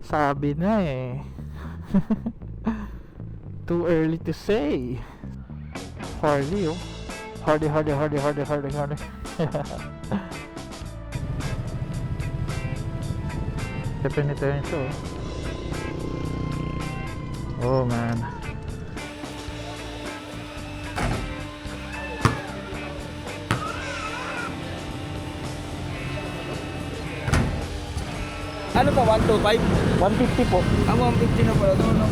Sabi na eh. Too early to say. Harley oh. Harley. Definitely ito. Oh man. Ano pa, 125? 150 po. Ang 150 na pala doon, no?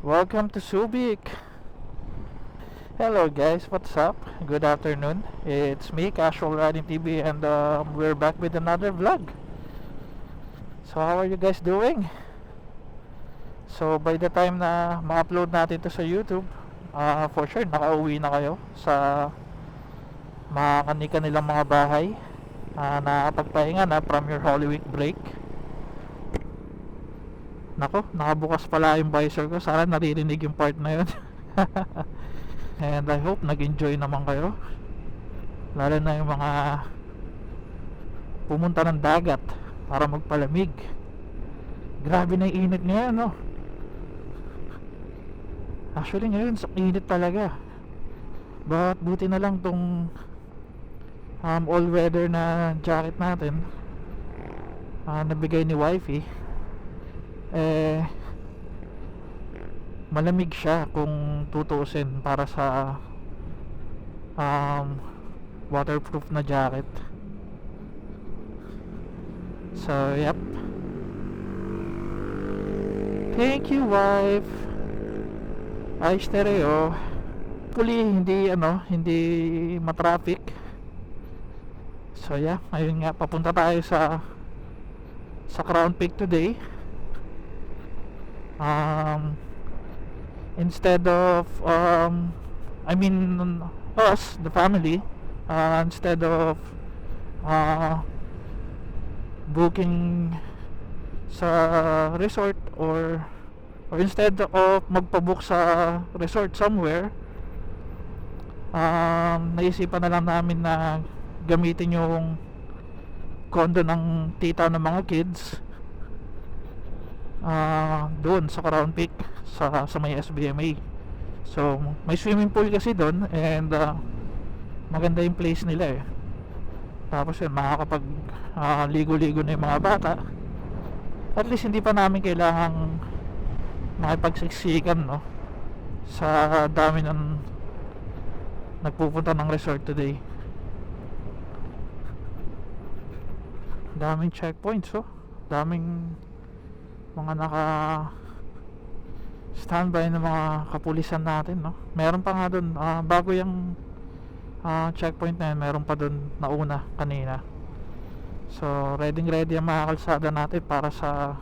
Welcome to Subic. Hello guys, what's up? Good afternoon. It's me, Casual Riding TV, and we're back with another vlog. So how are you guys doing? So by the time na ma-upload natin to sa YouTube, for sure nakauwi na kayo sa mga kanilang mga bahay. Nakapagpahinga na from your Holy Week break. Nako, nakabukas pala yung visor ko. Sana naririnig yung part na yun. And I hope nag-enjoy naman kayo, lalo na yung mga pumunta ng dagat para magpalamig. Grabe na yung init ngayon, no? Actually ngayon init talaga. But buti na lang tong all weather na jacket natin, nabigay ni wifey, malamig siya kung tutuusin para sa waterproof na jacket. So yep, thank you wife. Ay stereo. Hopefully hindi matraffic. So yeah, ayun nga, papunta tayo sa Crown Peak today. Instead of us, the family, instead of booking sa resort, or instead of magpabook sa resort somewhere, naisipan na lang namin na gamitin yung condo ng tita ng mga kids doon sa Crown Peak, sa may SBMA. So may swimming pool kasi doon, and maganda yung place nila eh. Tapos yun, makakapag ligo-ligo na yung mga bata. At least hindi pa namin kailangang makipagsiksikan, no, sa dami ng nagpupunta ng resort today. Daming checkpoints, oh. Daming mga naka standby na mga kapulisan natin, no. Meron pa nga doon, bago yung checkpoint na yun, meron pa doon na una kanina. So ready ang mga kalsada natin para sa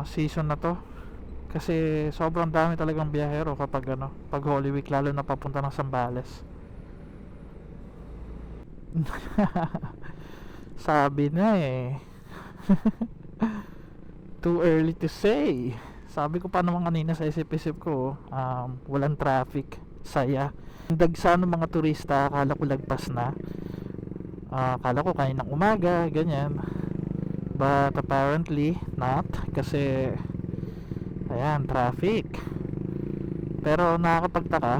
season na to, kasi sobrang dami talagang biyahero kapag pag Holy Week, lalo na papunta ng Zambales. Sabi na eh. Too early to say. Sabi ko pa naman kanina sa isip-isip ko, walang traffic, saya. Dagsa ng mga turista, akala ko lagpas na. Akala ko kaninang umaga, ganyan. But apparently not, kasi ayan, traffic. Pero nakakapagtaka,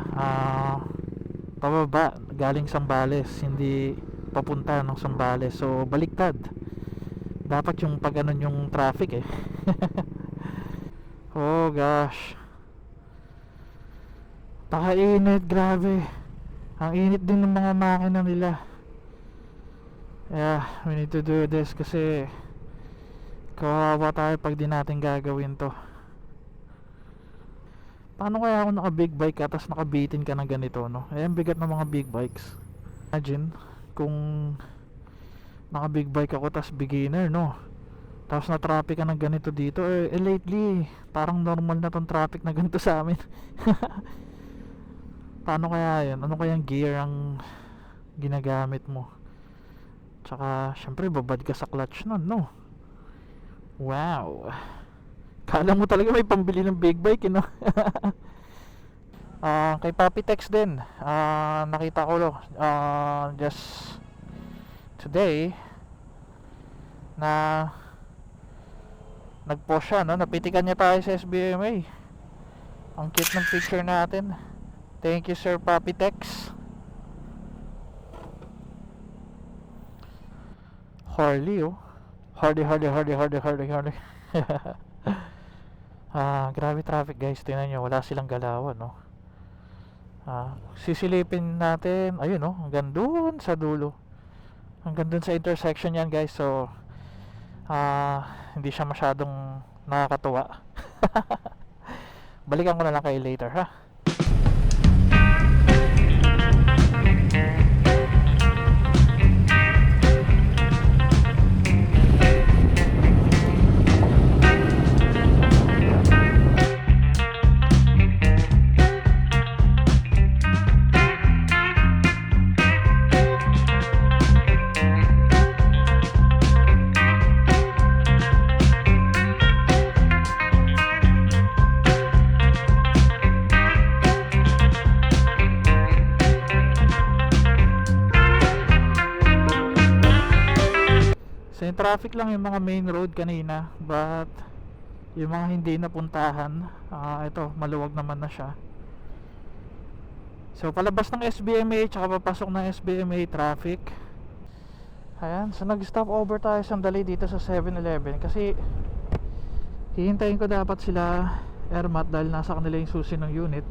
pababa galing Zambales, hindi papunta ng Zambales. So baliktad. Dapat yung pag yung traffic eh. Oh gosh, pakainit, grabe. Ang init din ng mga makina nila. Yeah, we need to do this kasi kawawa tayo pag di natin gagawin to. Paano kaya ako naka big bike ka tapos nakabitin ka ng ganito, no? Ang bigat ng mga big bikes. Imagine kung naka big bike ako tapos beginner, no? Tapos na traffic ka ng ganito dito. Lately parang normal na tong traffic na ganito sa amin. Paano kaya yun? Ano kayang gear ang ginagamit mo? Tsaka syempre babad ka sa clutch nun, no? Wow, kala mo talaga may pambili ng big bike, no? Kay Papi Tex din, nakita ko just today na nag-post siya, no? Napitikan niya tayo sa SBMA. Ang cute ng picture natin. Thank you, Sir Papi Tex. Harley, oh. Harley, Harley, Harley, Harley, Harley, Harley. Grabe traffic, guys. Tingnan nyo, wala silang galawan, no? Sisilipin natin. Ayun, no? Hanggang dun sa dulo. Hanggang dun sa intersection yan, guys. So, hindi siya masyadong nakakatuwa. Balikan ko na lang kayo later, ha? So yung traffic lang yung mga main road kanina, but yung mga hindi napuntahan, ito maluwag naman na siya. So palabas ng SBMA tsaka papasok ng SBMA traffic. Ayan, so nag-stop over tayo sandali dito sa 7-Eleven kasi hihintayin ko dapat sila Ermat dahil nasa kanila yung susi ng unit.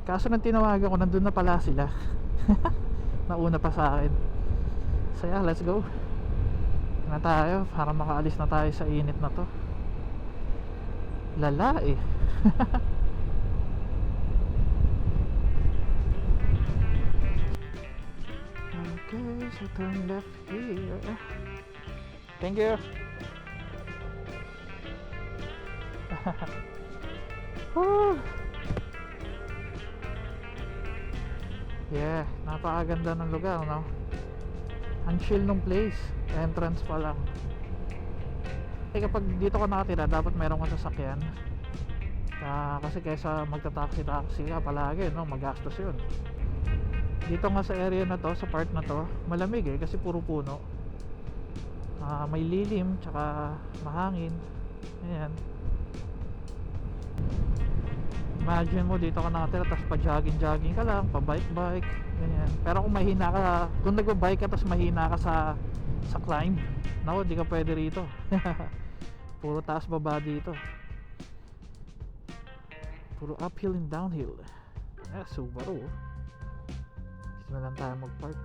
Kaso nang tinawagan ko, nandun na pala sila. Nauna pa sa akin. So yeah, let's go na tayo para makaalis na tayo sa init na to. Lala eh. Okay, so turn left here. Thank you. Woo! Yeah, napakaganda ng lugar, no? Ang chill nung place. Entrance pa lang. Kapag dito ka nakatira, dapat meron kang sasakyan. Kasi kaysa magta-taxi ka palagi, no? Magastos yun. Dito nga sa area na to, sa part na to, malamig eh kasi puro puno. May lilim, tsaka mahangin. Ayan. Imagine mo dito ka nakatira, tapos pa jogging ka lang, pa bike ganyan. Pero kung mahina ka, kung nagba-bike ka tapos mahina ka sa climb, naku, di ka pwede rito. Puro taas baba dito, puro uphill and downhill. Subaru. Dito na lang tayo mag-park,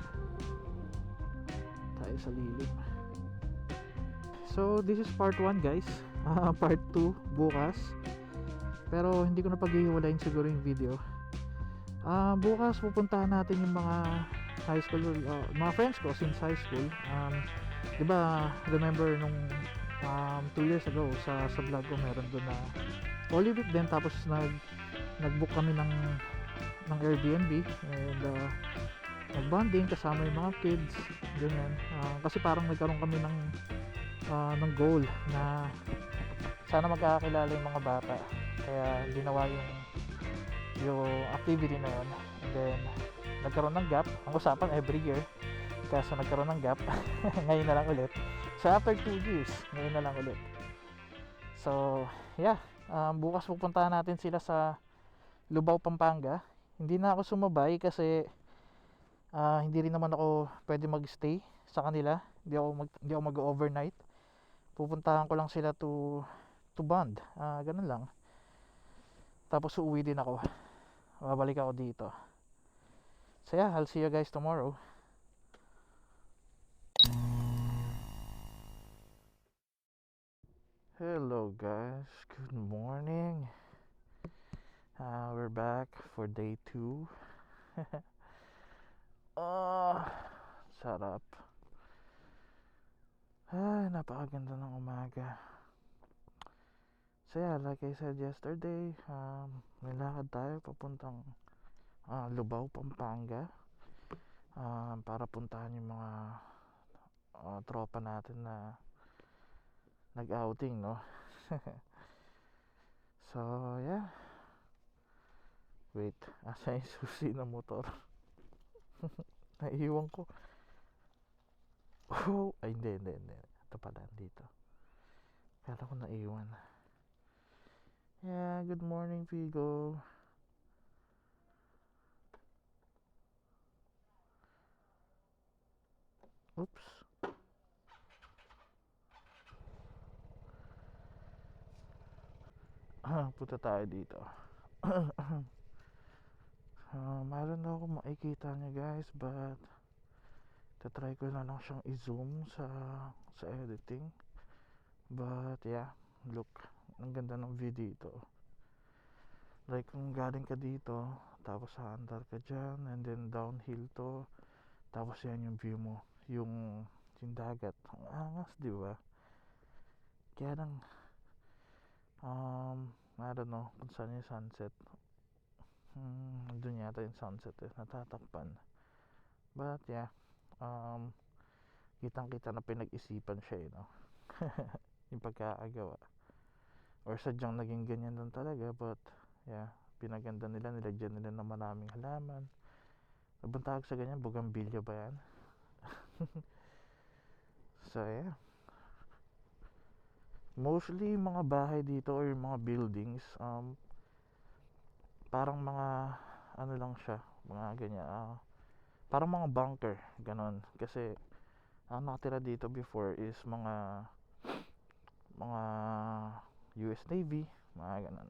tayo sa lilim. So this is part 1, guys. Part 2 bukas, pero hindi ko na paghihiwalayin siguro yung video. Bukas pupuntahan natin yung mga high school, mga friends ko since high school. Diba, remember nung 2 years ago sa vlog ko, meron doon na Holy Week din, tapos nag-book kami ng Airbnb and nag-bonding kasama yung mga kids, ganyan. Kasi parang nagkaroon kami ng goal na sana magkakakilala yung mga bata, kaya ginawa yung activity na yun. And then nagkaroon ng gap. Ang usapan every year, kaso nagkaroon ng gap. Ngayon na lang ulit. So after 2 years, ngayon na lang ulit. So yeah, bukas pupuntahan natin sila sa Lubao, Pampanga. Hindi na ako sumabay kasi hindi rin naman ako pwede magstay sa kanila. Hindi ako mag-overnight. Pupuntahan ko lang sila to bond. Ganun lang. Tapos uuwi din ako. Babalik ako dito. So yeah, I'll see you guys tomorrow. Hello guys, good morning. We're back for day 2. Sarap. Napakaganda ng umaga. So yeah, like I said yesterday, may lakad tayo papuntang Lubao, Pampanga, para puntahan yung mga tropa natin na nag-outing, no? So yeah, Wait, asa yung susi ng motor? Naiiwan ko. Oh, ay hindi. Ito pala, dito. Kala ko naiwan. Yeah, good morning, Vigo. Oops. Punta tayo dito. Meron na ako makikita niya guys, but tatry ko na lang siyang i-zoom sa editing. But yeah, look, ang ganda ng view dito. Like kung galing ka dito, tapos haandar ka dyan, and then downhill to, tapos yan yung view mo, yung dagat. Ang angas, di ba? Kaya lang, I don't know kung saan yung sunset. Doon yata yung sunset natatakpan. But yeah, kitang kita na pinag-isipan siya no? Yung pagkakagawa, or sadyang naging ganyan lang talaga. But yeah, pinaganda nila, nilagyan nila ng maraming halaman. Anong tawag sa ganyan? Bougainvillea ba yan? So yeah, mostly mga bahay dito or mga buildings, parang mga ano lang siya, mga ganyan, parang mga bunker ganon. Kasi ang nakatira dito before is mga US Navy, mga ganon.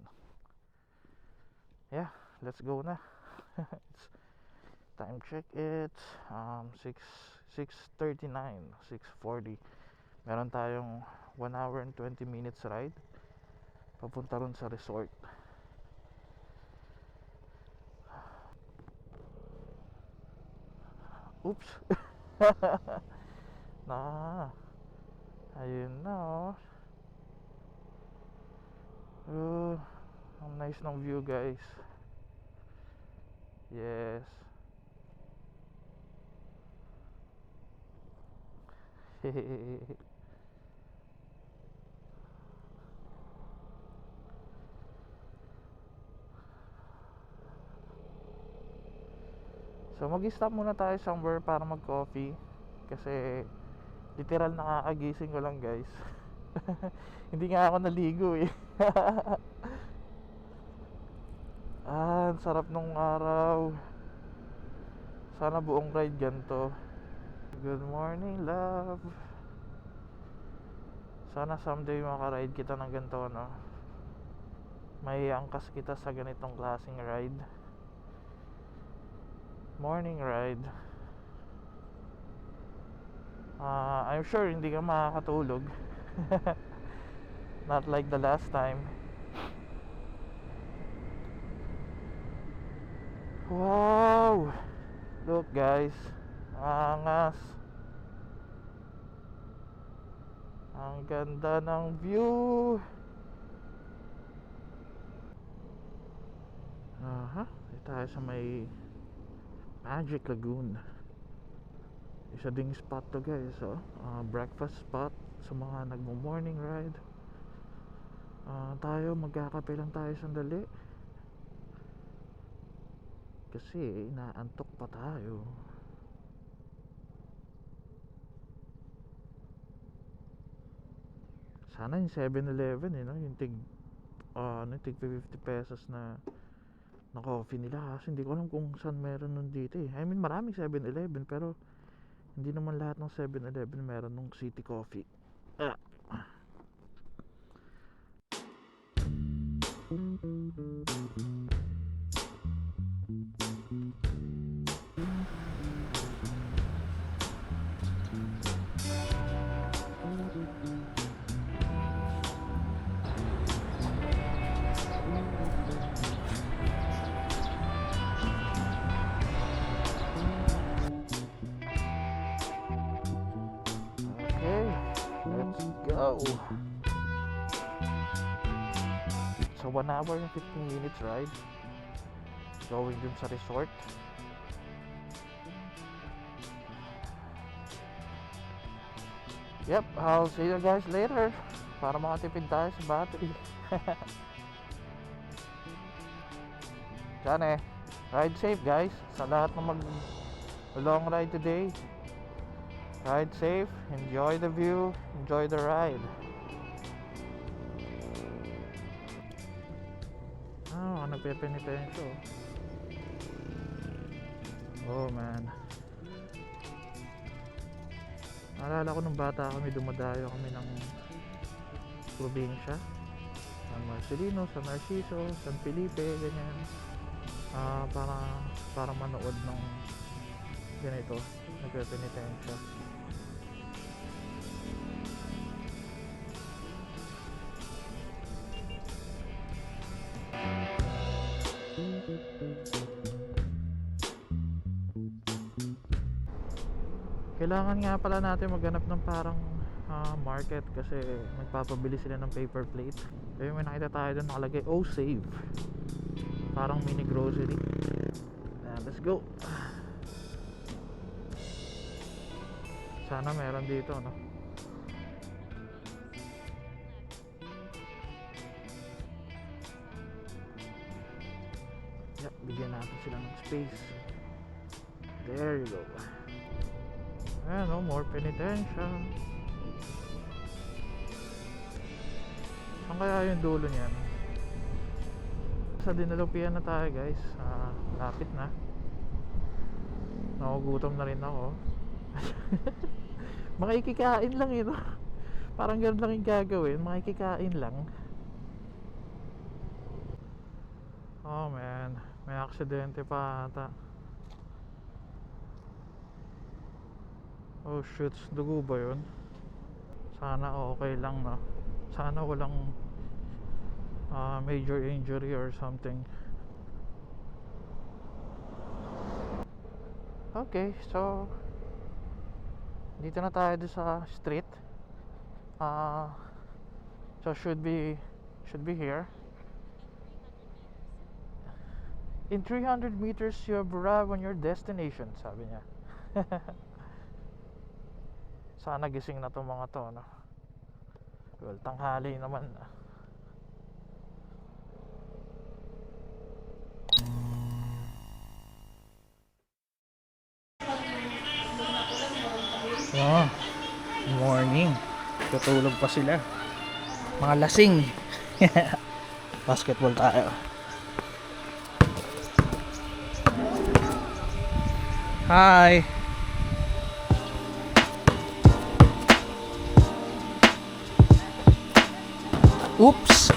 Yeah, let's go na. It's time check, it's 6:39, 6:40. Meron tayong 1 hour and 20 minutes ride papunta ron sa resort. Oops. Na, ayun na ang nice ng view guys. Yes. So mag-stop muna tayo somewhere para mag-coffee, kasi literal nakakagising ko lang guys. Hindi nga ako naligo eh. Ang sarap nung araw. Sana buong ride ganito. Good morning love. Sana someday makaride kita ng ganito no. May angkas kita sa ganitong klaseng ride. Morning ride. I'm sure hindi ka makakatulog. Not like the last time. Wow! Look guys, angas. Ang ganda ng view. Dito tayo sa may Magic Lagoon. Isa ding spot to guys, breakfast spot sa mga nagmo-morning ride. Tayo magkakape lang tayo sandali kasi inaantok pa tayo. Sana yung 7-Eleven no? Yung tig 50 pesos na coffee nila, kasi hindi ko alam kung saan meron nun dito eh. I mean maraming 7-Eleven pero hindi naman lahat ng 7-Eleven meron nung City Coffee. Go. So 1 hour and 15 minutes ride going dun sa resort. Yep, I'll see you guys later para makatipid tayo sa battery. Diyan ride safe guys. Sa lahat ng mag long ride today. Ride safe, enjoy the view, enjoy the ride. Nagpe-penitensyo. Oh man. Naalala ko nung bata kami, dumadayo kami ng probinsya. San Marcelino, San Narciso, San Felipe, ganyan. Para manood ng ganito, nagpe-penitensya. Kailangan nga pala natin maghanap ng parang market kasi nagpapabili sila ng paper plate. Kaya may nakita tayo doon nakalagay, oh save. Parang mini grocery. Let's go. Sana meron dito, no? Yep, bigyan natin sila ng space. There you go. Ayan, no, more penitensya. Saan kaya yung dulo niyan? Sa dinalupian na tayo guys. Lapit na. Nakugutom na rin ako. Makikikain lang yun. Parang ganun lang yung gagawin. Makikikain lang. Oh man, may aksidente pa ata. Oh shoots, dugo ba yun? Sana okay lang, no? Sana walang major injury or something. Okay, so dito na tayo sa street. So should be here. In 300 meters you have arrived on your destination, sabi niya. Sana gising na tong mga to, no? Well, tanghali naman. Morning. Tutulog pa sila. Mga lasing. Basketball tayo. Hi. Oops.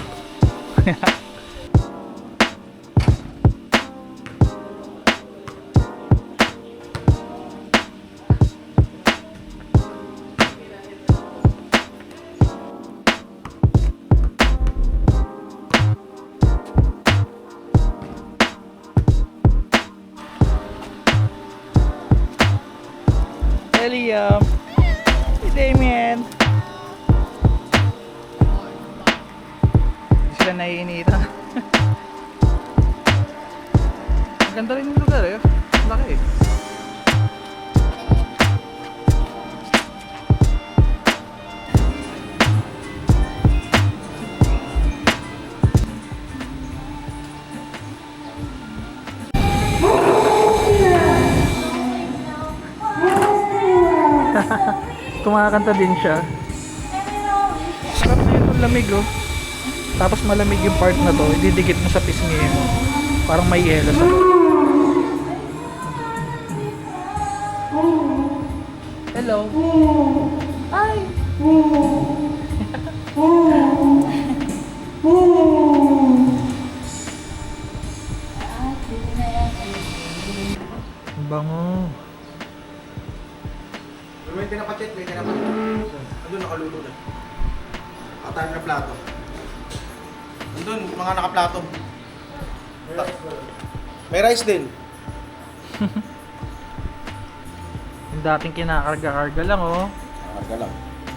Liam. Hey Damien. Hindi sila naiinita. Maganda rin yung lugar eh. Laki eh. Kumakanta din siya. Sarap na yung lamig oh. Tapos malamig yung part na to, ididikit mo sa pisngi mo. Parang may yelo sa hello. Hi. Bango. May tinapachet, may tinapachet. Andun, nakaluto na. Nakatime na plato. Andun, mga nakaplato. May rice din. Yung dating kinakarga-karga lang oh. Karga lang.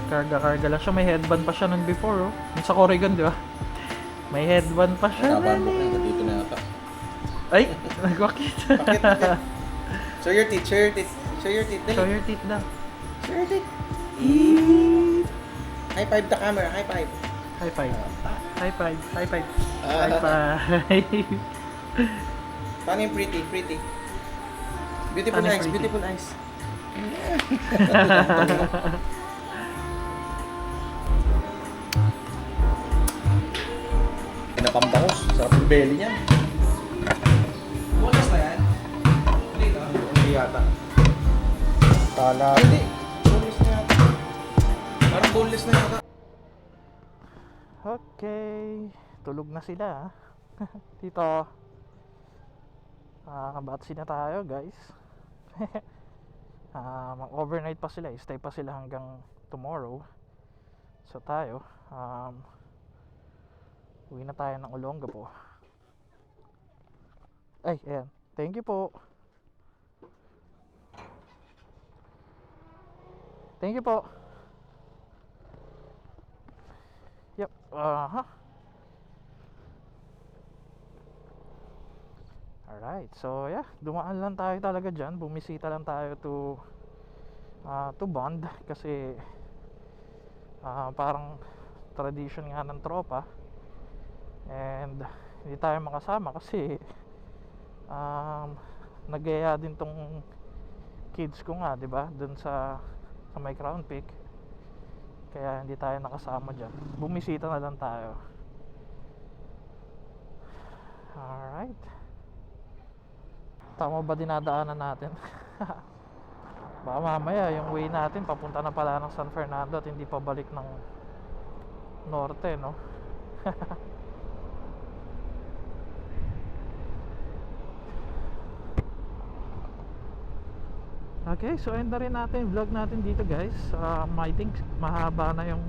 Karga-karga lang siya. May headband pa siya nun before oh. Yung sa Corrigan, di ba? May headband pa siya. Nabambok na yung dito na yata. Ay! Nagwakit. Bakit? Show your teeth, show your teeth. Show your teeth, dali. Show your teeth na. Show your teeth. High five the camera, high five. High five. High five. High five. Ah. High five. Paano yung pretty? Pretty. Beautiful Paano yung eyes, pretty? beautiful eyes. Pinapambangos. Sarap yung belly niya. Bonus na yan? Hindi ka? Hindi yata. Kala. Hindi. Bonus na yata. Parang boneless na yata. Okay, tulog na sila. Dito. Batsi na tayo, guys. Overnight pa sila, stay pa sila hanggang tomorrow. So tayo, uwi na tayo ng Olongapo. Ay, ayan. Thank you po. Thank you po. Yep. Alright, so yeah, dumaan lang tayo talaga dyan. Bumisita lang tayo to Bond kasi parang tradition nga ng tropa. And hindi tayo makasama kasi nagaya din tong kids ko nga, 'di ba? Doon sa may Crown Peak. Kaya hindi tayo nakasama dyan. Bumisita na lang tayo. Alright. Tama ba dinadaanan natin? Baka mamaya yung way natin papunta na pala ng San Fernando at hindi pa balik ng norte, no? Okay, so end na rin natin yung vlog natin dito, guys. I think mahaba na yung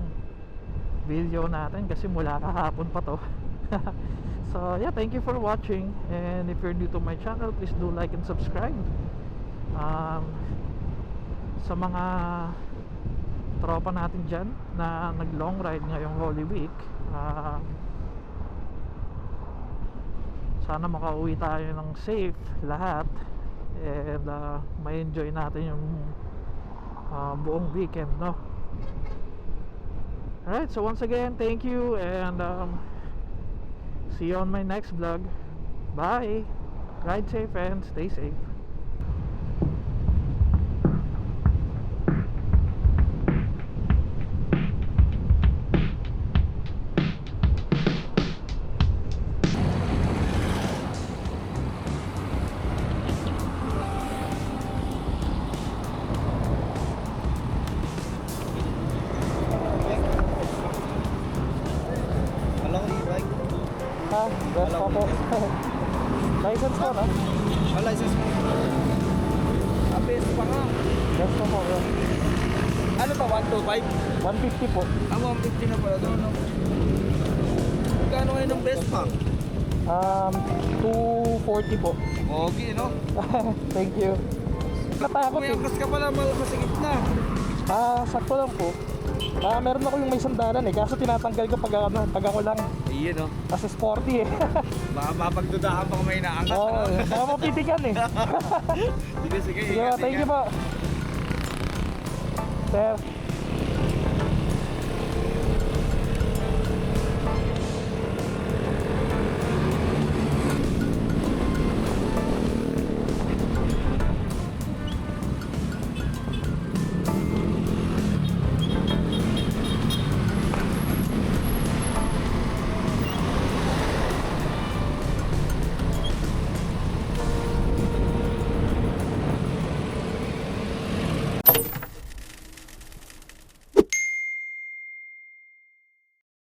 video natin kasi mula kahapon pa to. So yeah, thank you for watching, and if you're new to my channel, please do like and subscribe. Sa mga tropa natin dyan na nag long ride ngayong Holy Week, sana makauwi tayo ng safe lahat, and may enjoy natin yung buong weekend, no? Alright, so once again, thank you, and see you on my next vlog. Bye. Ride safe and stay safe. Alam ko, bike. Ha? Best pa po. License po, no? License mo. Apes pa nga. Best pa po. Ano ba, 125? 150 po. 150 na pala doon. Magkano ngayon ng best pa? 240 po. Okay, no? Thank you. Natakot eh. Kumayangkas ka pala, masigit na. Sakto lang po. Meron ako yung may sandalan eh, kaso tinatanggal ko pag ako lang. Iyon, no? Kasi sporty eh. Baka mapagdudahan pa kung may naangat. Oo, baka mapitikan eh. Sige, sige. Sige, thank you po. Sir.